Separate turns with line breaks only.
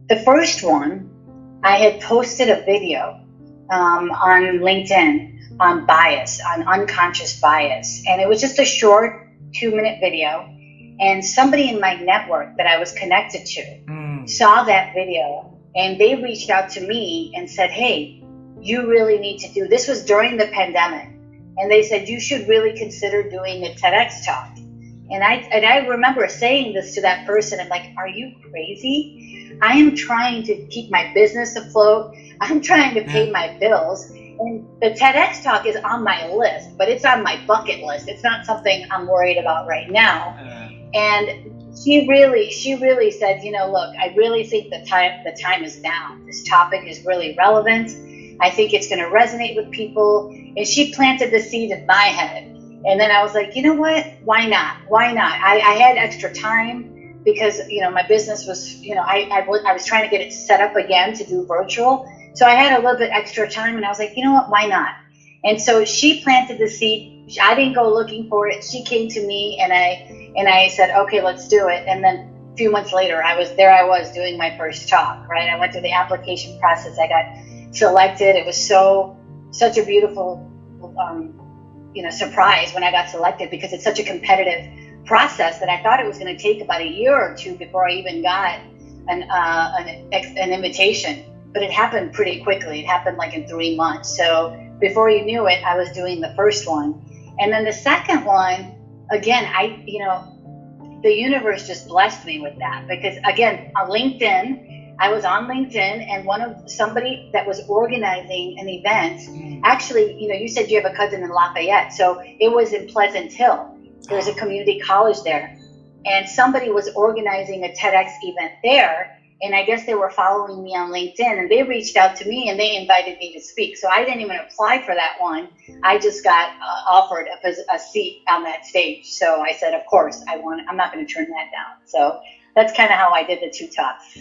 the first one, I had posted a video on LinkedIn on bias, on unconscious bias. And it was just a short 2-minute video. And somebody in my network that I was connected to saw that video, and they reached out to me and said, hey, you really need to do, this was during the pandemic. And they said, you should really consider doing a TEDx talk. And I remember saying this to that person. I'm like, are you crazy? I am trying to keep my business afloat. I'm trying to pay my bills. And the TEDx talk is on my list, but it's on my bucket list. It's not something I'm worried about right now. And she really said, look, I really think the time is now. This topic is really relevant. I think it's going to resonate with people. And she planted the seed in my head. And then I was like, you know what? Why not? I had extra time because, my business was, I was trying to get it set up again to do virtual. So I had a little bit extra time, and I was like, you know what? Why not? And so she planted the seed. I didn't go looking for it. She came to me, and I said, okay, let's do it. And then a few months later, I was doing my first talk, right? I went through the application process. I got selected. It was such a beautiful, surprise when I got selected, because it's such a competitive process that I thought it was going to take about a year or two before I even got an invitation. But it happened pretty quickly. It happened like in 3 months. So before you knew it, I was doing the first one. And then the second one, again, the universe just blessed me with that, because again, on LinkedIn, I was on LinkedIn, and somebody that was organizing an event, actually, you said you have a cousin in Lafayette. So it was in Pleasant Hill. There's a community college there. And somebody was organizing a TEDx event there. And I guess they were following me on LinkedIn, and they reached out to me and they invited me to speak. So I didn't even apply for that one. I just got offered a seat on that stage. So I said, of course, I'm not going to turn that down. So that's kind of how I did the 2 talks.